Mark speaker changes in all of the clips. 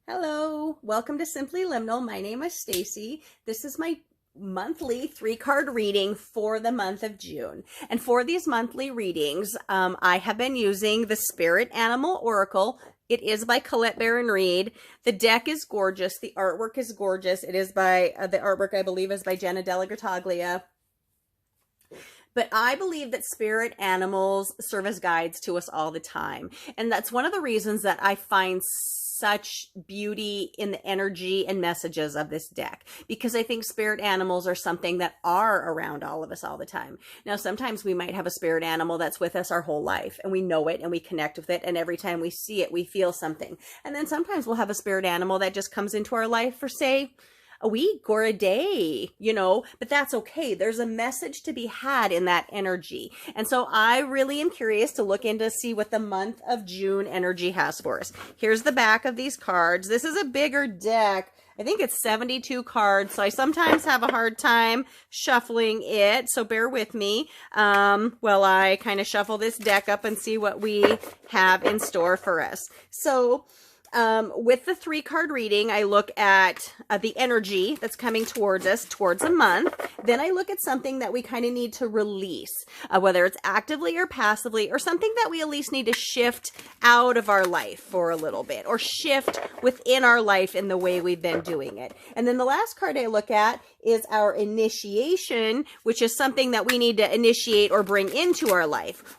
Speaker 1: Hello, welcome to Simply Liminal. My name is Stacy. This is my monthly 3-card reading for the month of June. And for these monthly readings, I have been using the Spirit Animal Oracle. It is by Colette Baron Reed. The deck is gorgeous. The artwork is gorgeous. It is by, the artwork I believe is by Jenna Della Grottaglia. But I believe that spirit animals serve as guides to us all the time. And that's one of the reasons that I find such beauty in the energy and messages of this deck, because I think spirit animals are something that are around all of us all the time. Now, sometimes we might have a spirit animal that's with us our whole life and we know it and we connect with it. And every time we see it, we feel something. And then sometimes we'll have a spirit animal that just comes into our life for, say, a week or a day, but that's okay. There's a message to be had in that energy. And so I really am curious to look into see what the month of June energy has for us. Here's the back of these cards. This is a bigger deck. I think it's 72 cards, so I sometimes have a hard time shuffling it, so bear with me while I kind of shuffle this deck up and see what we have in store for us. So with the 3-card reading, I look at the energy that's coming towards us towards a month. Then I look at something that we kind of need to release, whether it's actively or passively, or something that we at least need to shift out of our life for a little bit, or shift within our life in the way we've been doing it. And then the last card I look at is our initiation, which is something that we need to initiate or bring into our life,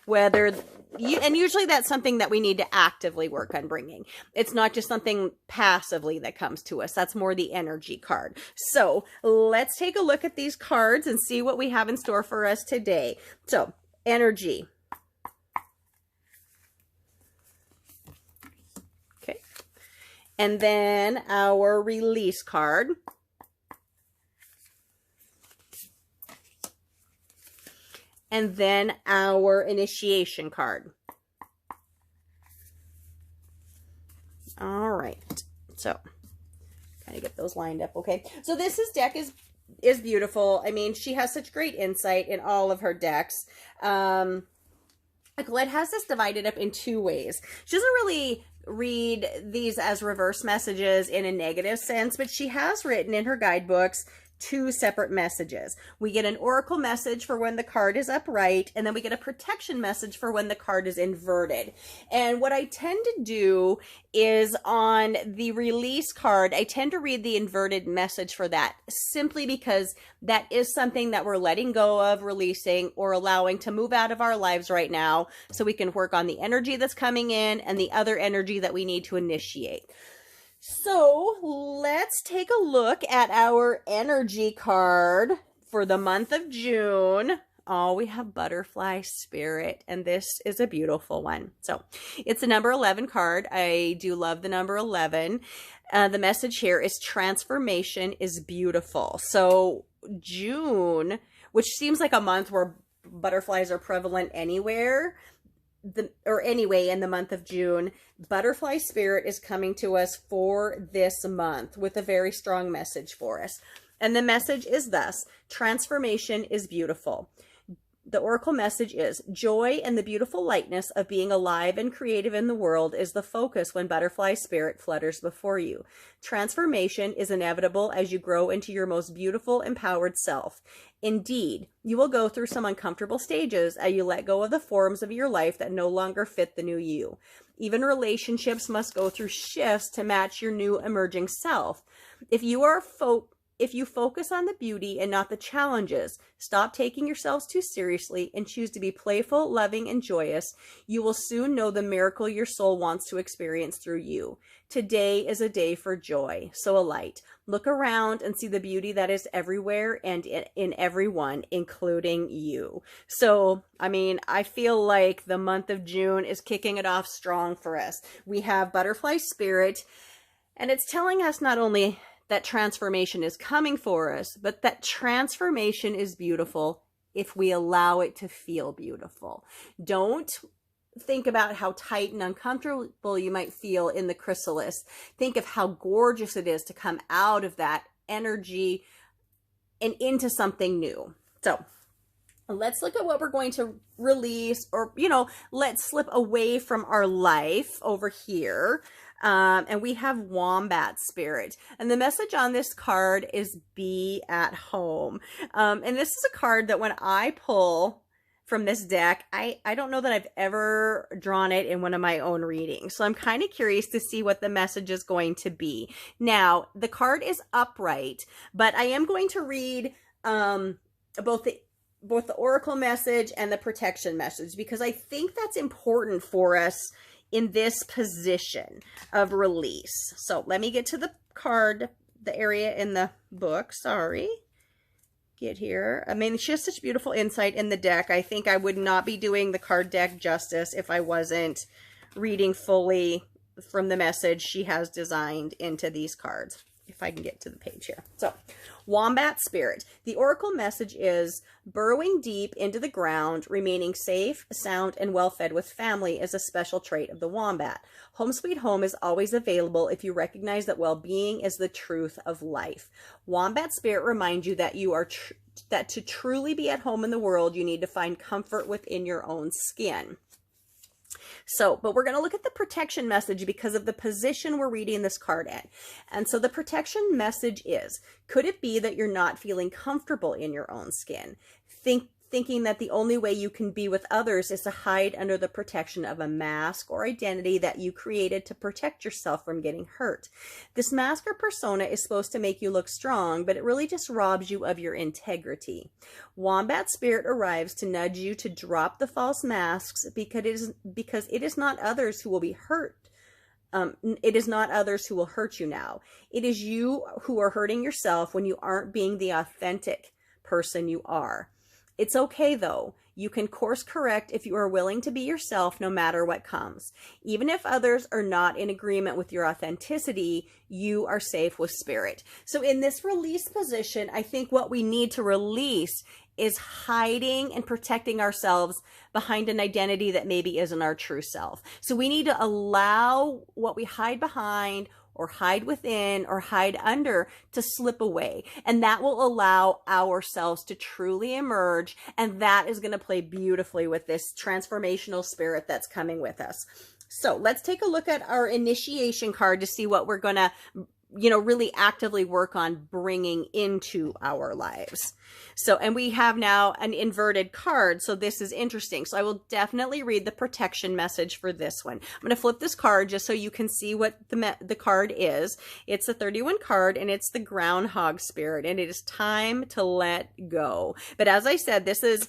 Speaker 1: and usually that's something that we need to actively work on bringing. It's not just something passively that comes to us. That's more the energy card. So let's take a look at these cards and see what we have in store for us today. So energy. Okay. And then our release card. And then our initiation card. All right. So, kind of get those lined up, okay? So this deck is beautiful. I mean, she has such great insight in all of her decks. Colette has this divided up in 2 ways. She doesn't really read these as reverse messages in a negative sense, but she has written in her guidebooks 2 separate messages. We get an oracle message for when the card is upright, and then we get a protection message for when the card is inverted. And what I tend to do is on the release card, I tend to read the inverted message for that, simply because that is something that we're letting go of, releasing, or allowing to move out of our lives right now, so we can work on the energy that's coming in and the other energy that we need to initiate. So let's take a look at our energy card for the month of June. Oh, we have Butterfly Spirit, and this is a beautiful one. So it's a number 11 card. I do love the number 11. The message here is transformation is beautiful. So June, which seems like a month where butterflies are prevalent anywhere, anyway, in the month of June, Butterfly Spirit is coming to us for this month with a very strong message for us. And the message is thus: transformation is beautiful. The oracle message is: joy and the beautiful lightness of being alive and creative in the world is the focus when Butterfly Spirit flutters before you. Transformation is inevitable as you grow into your most beautiful, empowered self. Indeed, you will go through some uncomfortable stages as you let go of the forms of your life that no longer fit the new you. Even relationships must go through shifts to match your new emerging self. If you focus on the beauty and not the challenges, stop taking yourselves too seriously, and choose to be playful, loving, and joyous, you will soon know the miracle your soul wants to experience through you. Today is a day for joy, so alight. Look around and see the beauty that is everywhere and in everyone, including you. So, I mean, I feel like the month of June is kicking it off strong for us. We have Butterfly Spirit, and it's telling us not only that transformation is coming for us, but that transformation is beautiful if we allow it to feel beautiful. Don't think about how tight and uncomfortable you might feel in the chrysalis. Think of how gorgeous it is to come out of that energy and into something new. So let's look at what we're going to release, or, let's slip away from our life over here. And we have Wombat Spirit. And the message on this card is be at home. And this is a card that when I pull from this deck, I don't know that I've ever drawn it in one of my own readings. So I'm kind of curious to see what the message is going to be. Now, the card is upright, but I am going to read both the oracle message and the protection message, because I think that's important for us in this position of release. So let me get to the card, the area in the book. Sorry. Get here. I mean, she has such beautiful insight in the deck. I think I would not be doing the card deck justice if I wasn't reading fully from the message she has designed into these cards. If I can get to the page here. So, Wombat Spirit. The oracle message is burrowing deep into the ground, remaining safe, sound, and well-fed with family is a special trait of the wombat. Home sweet home is always available if you recognize that well-being is the truth of life. Wombat Spirit reminds you that that to truly be at home in the world, you need to find comfort within your own skin. So, but we're going to look at the protection message because of the position we're reading this card in. And so the protection message is, could it be that you're not feeling comfortable in your own skin? Thinking that the only way you can be with others is to hide under the protection of a mask or identity that you created to protect yourself from getting hurt. This mask or persona is supposed to make you look strong, but it really just robs you of your integrity. Wombat Spirit arrives to nudge you to drop the false masks because it is not others who will be hurt. It is not others who will hurt you now. It is you who are hurting yourself when you aren't being the authentic person you are. It's okay, though. You can course correct if you are willing to be yourself no matter what comes. Even if others are not in agreement with your authenticity, you are safe with Spirit. So in this release position, I think what we need to release is hiding and protecting ourselves behind an identity that maybe isn't our true self. So we need to allow what we hide behind or hide within or hide under to slip away. And that will allow ourselves to truly emerge. And that is going to play beautifully with this transformational spirit that's coming with us. So let's take a look at our initiation card to see what we're going to, really actively work on bringing into our lives. So, and we have now an inverted card. So this is interesting. So I will definitely read the protection message for this one. I'm going to flip this card just so you can see what the card is. It's a 31 card and it's the Groundhog Spirit, and it is time to let go. But as I said, this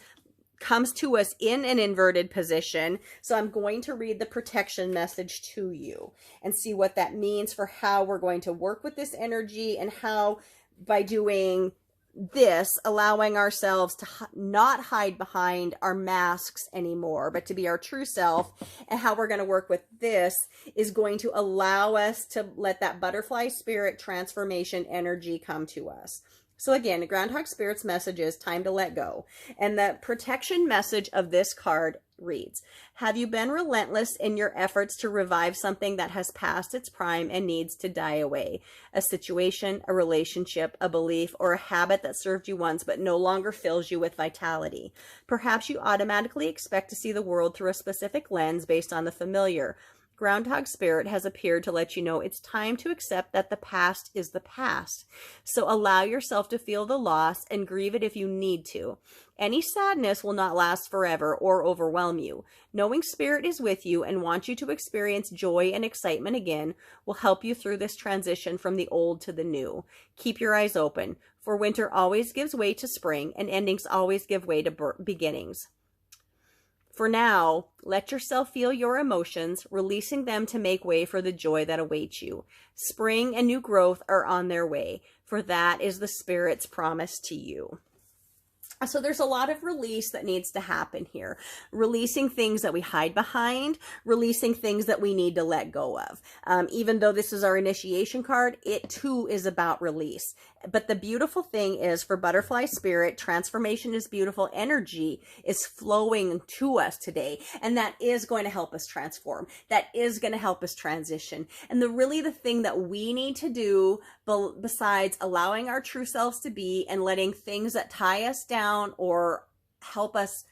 Speaker 1: comes to us in an inverted position. So I'm going to read the protection message to you and see what that means for how we're going to work with this energy, and how by doing this, allowing ourselves to not hide behind our masks anymore, but to be our true self, and how we're going to work with this is going to allow us to let that butterfly spirit transformation energy come to us. So again, the Groundhog Spirit's message is time to let go. And the protection message of this card reads, have you been relentless in your efforts to revive something that has passed its prime and needs to die away? A situation, a relationship, a belief, or a habit that served you once but no longer fills you with vitality. Perhaps you automatically expect to see the world through a specific lens based on the familiar. Groundhog Spirit has appeared to let you know it's time to accept that the past is the past. So allow yourself to feel the loss and grieve it if you need to. Any sadness will not last forever or overwhelm you. Knowing Spirit is with you and wants you to experience joy and excitement again will help you through this transition from the old to the new. Keep your eyes open, for winter always gives way to spring and endings always give way to beginnings. For now, let yourself feel your emotions, releasing them to make way for the joy that awaits you. Spring and new growth are on their way, for that is the Spirit's promise to you. So there's a lot of release that needs to happen here. Releasing things that we hide behind, releasing things that we need to let go of. Even though this is our initiation card, it too is about release. But the beautiful thing is, for Butterfly Spirit, transformation is beautiful. Energy is flowing to us today. And that is going to help us transform. That is going to help us transition. And the thing that we need to do, besides allowing our true selves to be and letting things that tie us down or help us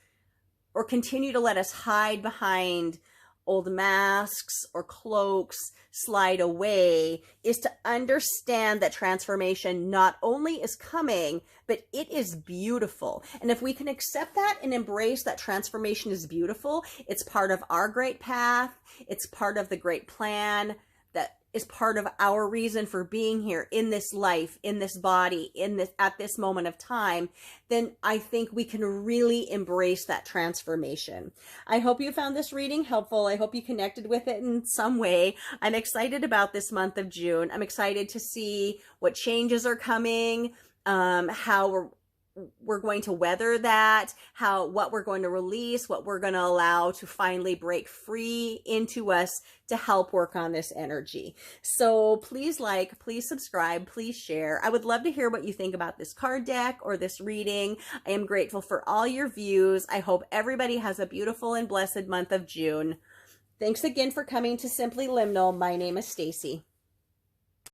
Speaker 1: or continue to let us hide behind old masks or cloaks slide away, is to understand that transformation not only is coming, but it is beautiful. And if we can accept that and embrace that transformation is beautiful, it's part of our great path, it's part of the great plan, that is part of our reason for being here in this life, in this body, at this moment of time, then I think we can really embrace that transformation. I hope you found this reading helpful. I hope you connected with it in some way. I'm excited about this month of June. I'm excited to see what changes are coming, how we're going to weather that, what we're going to release, what we're going to allow to finally break free into us to help work on this energy. So please like, please subscribe, please share. I would love to hear what you think about this card deck or this reading. I am grateful for all your views. I hope everybody has a beautiful and blessed month of June. Thanks again for coming to Simply Liminal. My name is Stacy.